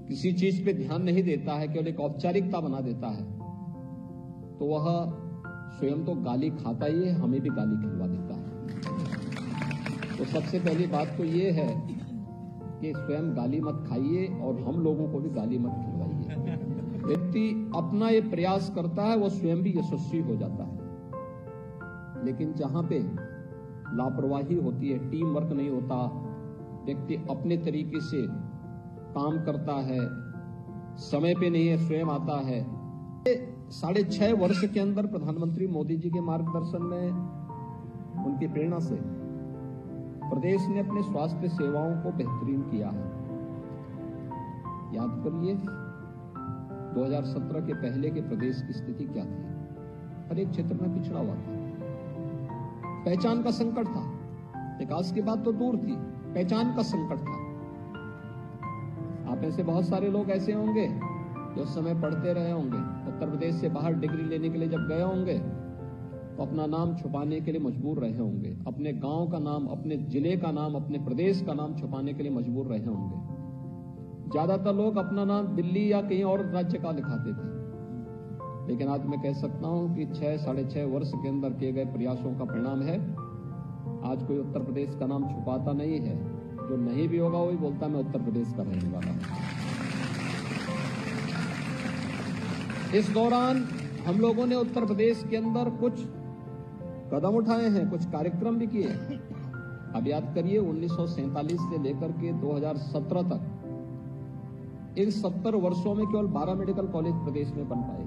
किसी चीज पे ध्यान नहीं देता है, केवल एक औपचारिकता बना देता है, तो वह स्वयं तो गाली खाता ही है, हमें भी गाली खिलवा देता है। तो सबसे पहली बात तो ये है कि स्वयं गाली मत खाइए और हम लोगों को भी गाली मत खिलवाइए। व्यक्ति अपना ये प्रयास करता है, वो स्वयं भी यशस्वी हो जाता है। लेकिन जहां पे लापरवाही होती है, टीम वर्क नहीं होता, व्यक्ति अपने तरीके से काम करता है, समय पे नहीं है, स्वयं आता है। 6.5 वर्ष के अंदर प्रधानमंत्री मोदी जी के मार्गदर्शन में, उनकी प्रेरणा से प्रदेश ने अपने स्वास्थ्य सेवाओं को बेहतरीन किया है। याद करिए 2017 के पहले के प्रदेश की स्थिति क्या थी। हर एक क्षेत्र में पिछड़ा हुआ था, पहचान का संकट था, विकास की बात तो दूर थी, पहचान का संकट था। आप में से बहुत सारे लोग ऐसे होंगे जो उस समय पढ़ते रहे होंगे, उत्तर प्रदेश से बाहर डिग्री लेने के लिए जब गए होंगे तो अपना नाम छुपाने के लिए मजबूर रहे होंगे, अपने गांव का नाम, अपने जिले का नाम, अपने प्रदेश का नाम छुपाने के लिए मजबूर रहे होंगे। ज्यादातर लोग अपना नाम दिल्ली या कहीं और राज्य का लिखाते थे। लेकिन आज मैं कह सकता हूं कि 6-6.5 वर्ष के अंदर किए गए प्रयासों का परिणाम है, आज कोई उत्तर प्रदेश का नाम छुपाता नहीं है। जो नहीं भी होगा वही बोलता मैं उत्तर प्रदेश का रहने वाला हूं। इस दौरान हम लोगों ने उत्तर प्रदेश के अंदर कुछ कदम उठाए हैं, कुछ कार्यक्रम भी किए। अब याद करिए 1947 से लेकर के 2017 तक इन 70 वर्षों में केवल 12 मेडिकल कॉलेज प्रदेश में बन पाए।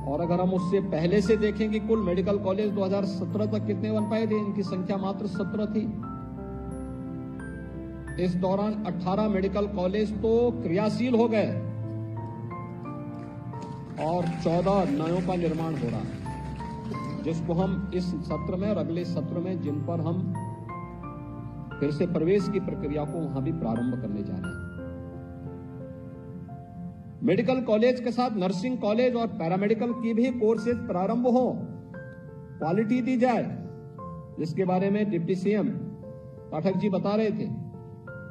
और अगर हम उससे पहले से देखें कि कुल मेडिकल कॉलेज 2017 तक कितने बन पाए थे, इनकी संख्या मात्र 17 थी। इस दौरान 18 मेडिकल कॉलेज तो क्रियाशील हो गए और 14 नयों का निर्माण हो रहा है, जिसको हम इस सत्र में और अगले सत्र में, जिन पर हम फिर से प्रवेश की प्रक्रिया को वहां भी प्रारंभ करने जा रहे हैं। मेडिकल कॉलेज के साथ नर्सिंग कॉलेज और पैरामेडिकल की भी कोर्सेज प्रारंभ हो, क्वालिटी दी जाए, जिसके बारे में डिप्टी सीएम पाठक जी बता रहे थे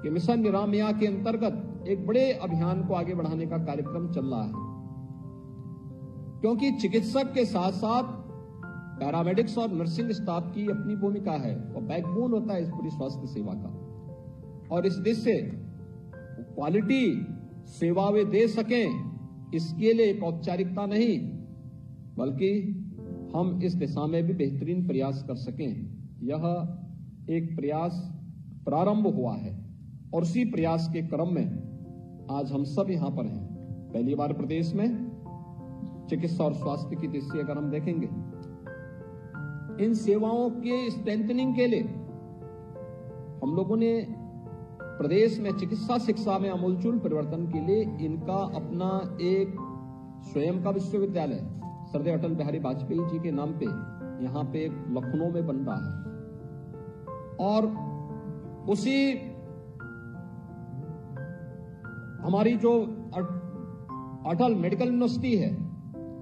कि मिशन निरामया के अंतर्गत एक बड़े अभियान को आगे बढ़ाने का कार्यक्रम चल रहा है। क्योंकि चिकित्सक के साथ साथ पैरामेडिक्स और नर्सिंग स्टाफ की अपनी भूमिका है, वो बैकबोन होता है इस पूरी स्वास्थ्य सेवा का। और इस देश से क्वालिटी सेवा वे दे सकें, इसके लिए एक औपचारिकता नहीं, बल्कि हम इस दिशा में भी बेहतरीन प्रयास कर सकें। यह एक प्रयास प्रारंभ हुआ है और उसी प्रयास के क्रम में आज हम सब यहां पर हैं। पहली बार प्रदेश में चिकित्सा और स्वास्थ्य की दृष्टि अगर हम देखेंगे, इन सेवाओं के स्ट्रेंथनिंग के लिए हम लोगों ने प्रदेश में चिकित्सा शिक्षा में आमूलचूल परिवर्तन के लिए इनका अपना एक स्वयं का विश्वविद्यालय सरदार अटल बिहारी वाजपेयी जी के नाम पे यहां पे लखनऊ में बन रहा है। और उसी हमारी जो अटल मेडिकल यूनिवर्सिटी है,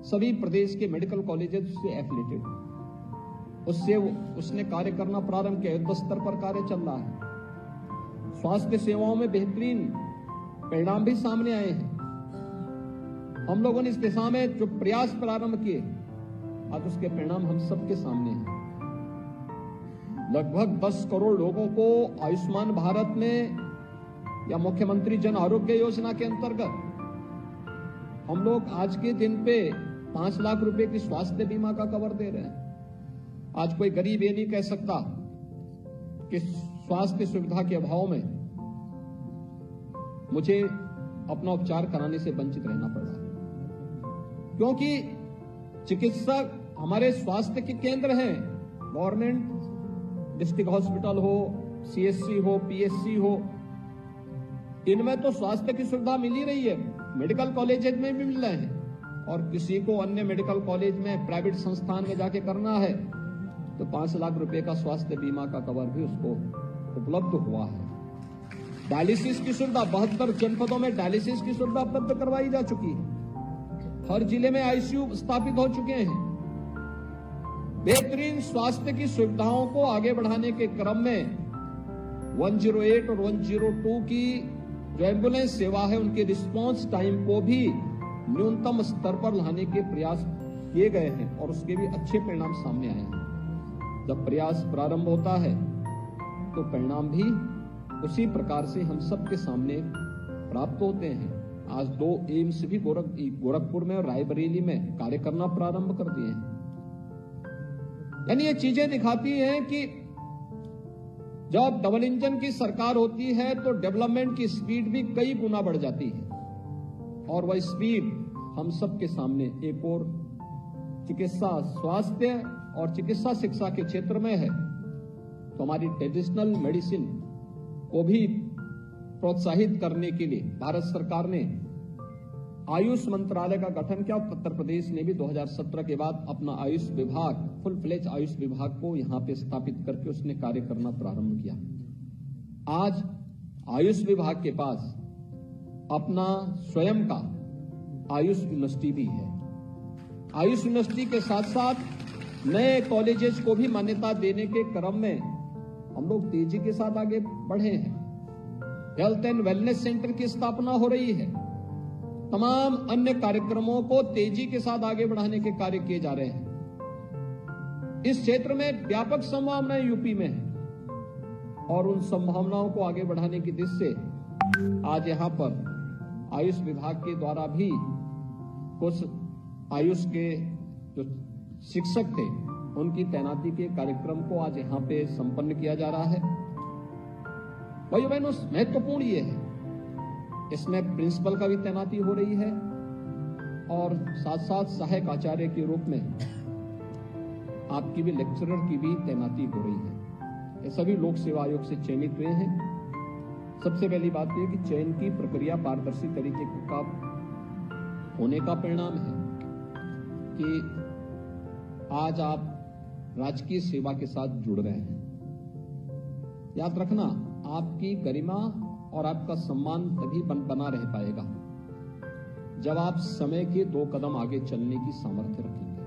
सभी प्रदेश के मेडिकल कॉलेजेस से एफिलेटेड, उससे उसने कार्य करना प्रारंभ किया। युद्ध स्तर पर कार्य चल रहा है। स्वास्थ्य सेवाओं में बेहतरीन परिणाम भी सामने आए हैं। हम लोगों ने इस दिशा में जो प्रयास प्रारंभ किए, आज उसके परिणाम हम सबके सामने हैं। लगभग 10 करोड़ लोगों को आयुष्मान भारत में या मुख्यमंत्री जन आरोग्य योजना के अंतर्गत हम लोग आज के दिन पे 5 लाख रुपए की स्वास्थ्य बीमा का कवर दे रहे हैं। आज कोई गरीब ये नहीं कह सकता कि स्वास्थ्य सुविधा के अभाव में मुझे अपना उपचार कराने से वंचित रहना पड़ रहा है, क्योंकि चिकित्सक हमारे स्वास्थ्य के केंद्र हैं। गवर्नमेंट डिस्ट्रिक्ट हॉस्पिटल हो, सीएससी हो, पीएचसी हो, इनमें तो स्वास्थ्य की सुविधा मिल ही रही है, मेडिकल कॉलेज में भी मिल रहे हैं। और किसी को अन्य मेडिकल कॉलेज में, प्राइवेट संस्थान में जाके करना है तो 5 लाख रुपए का स्वास्थ्य बीमा का कवर भी उसको उपलब्ध हुआ है। डायलिसिस की सुविधा 72 जनपदों में डायलिसिस की सुविधा उपलब्ध करवाई जा चुकी है। हर जिले में आईसीयू स्थापित हो चुके हैं। बेहतरीन स्वास्थ्य की सुविधाओं को आगे बढ़ाने के क्रम में 108 और 102 की जो एम्बुलेंस सेवा है उनके रिस्पांस टाइम को भी न्यूनतम स्तर पर लाने के प्रयास किए गए हैं और उसके भी अच्छे परिणाम सामने आए हैं। जब प्रयास प्रारंभ होता है तो परिणाम भी उसी प्रकार से हम सबके सामने प्राप्त होते हैं। आज 2 एम्स भी गोरखपुर में और रायबरेली में कार्य करना प्रारंभ कर दिए हैं। यानी ये चीजें दिखाती हैं कि जब डबल इंजन की सरकार होती है तो डेवलपमेंट की स्पीड भी कई गुना बढ़ जाती है और वह स्पीड हम सबके सामने एक और चिकित्सा स्वास्थ्य और चिकित्सा शिक्षा के क्षेत्र में है। तो हमारी ट्रेडिशनल मेडिसिन को भी प्रोत्साहित करने के लिए भारत सरकार ने आयुष मंत्रालय का गठन किया। उत्तर प्रदेश ने भी 2017 के बाद अपना आयुष विभाग, फुल फ्लेज आयुष विभाग को यहां पे स्थापित करके उसने कार्य करना प्रारंभ किया। आज आयुष विभाग के पास अपना स्वयं का आयुष यूनिवर्सिटी भी है। आयुष यूनिवर्सिटी के साथ साथ नए कॉलेजेस को भी मान्यता देने के क्रम में हम लोग तेजी के साथ आगे बढ़े हैं। हेल्थ एंड वेलनेस सेंटर की स्थापना हो रही है। तमाम अन्य कार्यक्रमों को तेजी के साथ आगे बढ़ाने के कार्य किए जा रहे हैं। इस क्षेत्र में व्यापक संभावनाएं यूपी में है और उन संभावनाओं को आगे बढ़ाने की दृष्टि से आज यहां पर आयुष विभाग के द्वारा भी कुछ आयुष के जो शिक्षक थे उनकी तैनाती के कार्यक्रम को आज यहां पे संपन्न किया जा रहा है। भाइयों बहनों, महत्वपूर्ण ये है, इसमें प्रिंसिपल का भी तैनाती हो रही है और साथ साथ सहायक आचार्य के रूप में आपकी भी लेक्चरर की भी तैनाती हो रही है। ये सभी लोक सेवा आयोग से चयनित हुए हैं। सबसे पहली बात यह कि चयन की प्रक्रिया पारदर्शी तरीके का होने का परिणाम है कि आज आप राजकीय सेवा के साथ जुड़ रहे हैं। याद रखना, आपकी गरिमा और आपका सम्मान तभी बना रह पाएगा जब आप समय के 2 कदम आगे चलने की सामर्थ्य रखेंगे।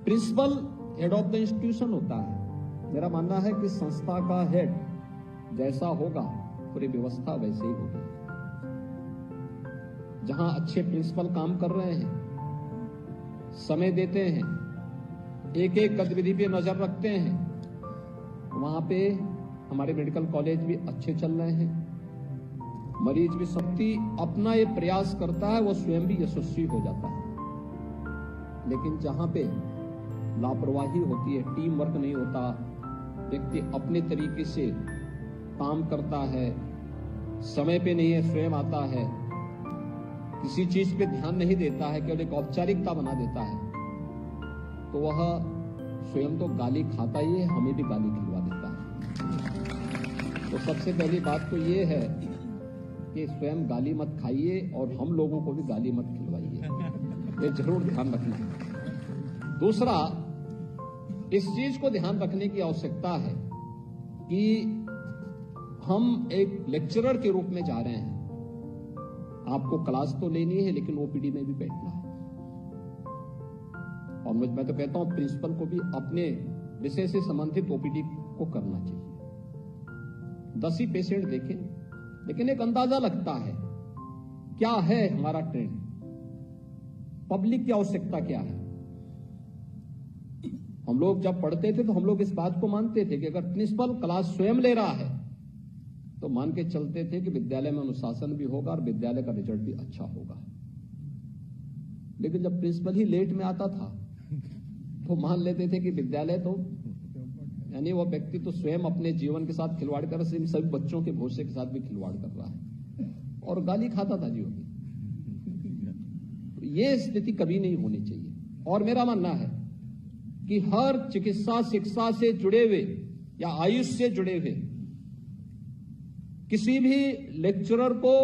Principal head of the institution होता है। मेरा मानना है कि संस्था का हेड जैसा होगा पूरी व्यवस्था वैसे ही होगी। जहां अच्छे प्रिंसिपल काम कर रहे हैं, समय देते हैं, एक एक गतिविधि पे नजर रखते हैं, वहां पे हमारे मेडिकल कॉलेज भी अच्छे चल रहे हैं। मरीज भी शक्ति अपना ये प्रयास करता है, वो स्वयं भी यशस्वी हो जाता है। लेकिन जहां पे लापरवाही होती है, टीम वर्क नहीं होता, व्यक्ति अपने तरीके से काम करता है, समय पे नहीं है, स्वयं आता है, किसी चीज पे ध्यान नहीं देता है, केवल एक औपचारिकता बना देता है, तो वह स्वयं तो गाली खाता ही है, हमें भी गाली खिलवा देता है। तो सबसे पहली बात तो ये है कि स्वयं गाली मत खाइए और हम लोगों को भी गाली मत खिलवाइए, ये जरूर ध्यान रखना। दूसरा, इस चीज को ध्यान रखने की आवश्यकता है कि हम एक लेक्चरर के रूप में जा रहे हैं। आपको क्लास तो लेनी है लेकिन ओपीडी में भी बैठना है। और मैं तो कहता हूं प्रिंसिपल को भी अपने विषय से संबंधित ओपीडी को करना चाहिए। 10 ही पेशेंट देखें, लेकिन एक अंदाजा लगता है क्या है हमारा ट्रेंड, पब्लिक की आवश्यकता क्या है। हम लोग जब पढ़ते थे तो हम लोग इस बात को मानते थे कि अगर प्रिंसिपल क्लास स्वयं ले रहा है तो मान के चलते थे कि विद्यालय में अनुशासन भी होगा और विद्यालय का रिजल्ट भी अच्छा होगा। लेकिन जब प्रिंसिपल ही लेट में आता था तो मान लेते थे कि विद्यालय तो यानी वो व्यक्ति तो स्वयं अपने जीवन के साथ खिलवाड़ कर रहा है, सभी बच्चों के भविष्य के साथ भी खिलवाड़ कर रहा है और गाली खाता था जीवन में। तो ये स्थिति कभी नहीं होनी चाहिए। और मेरा मानना है कि हर चिकित्सा शिक्षा से जुड़े हुए या आयुष से जुड़े हुए किसी भी लेक्चरर को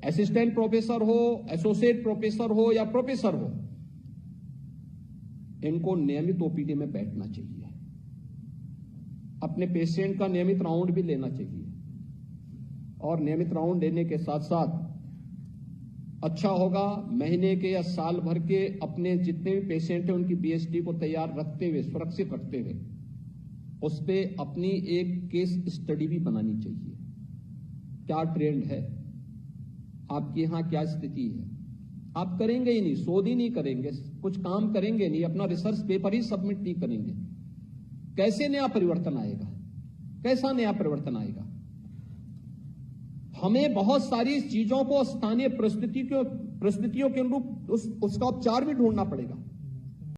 असिस्टेंट प्रोफेसर हो, एसोसिएट प्रोफेसर हो या प्रोफेसर हो, इनको नियमित ओपीडी में बैठना चाहिए, अपने पेशेंट का नियमित राउंड भी लेना चाहिए और नियमित राउंड लेने के साथ साथ अच्छा होगा महीने के या साल भर के अपने जितने भी पेशेंट हैं उनकी बीएसडी को तैयार रखते हुए, सुरक्षित रखते हुए उस पर अपनी एक केस स्टडी भी बनानी चाहिए। क्या ट्रेंड है, आपके यहां क्या स्थिति है। आप करेंगे ही नहीं, शोध ही नहीं करेंगे, कुछ काम करेंगे नहीं, अपना रिसर्च पेपर ही सबमिट नहीं करेंगे, कैसे नया परिवर्तन आएगा, कैसा नया परिवर्तन आएगा। हमें बहुत सारी चीजों को स्थानीय परिस्थितियों के अनुरूप उसका उपचार भी ढूंढना पड़ेगा।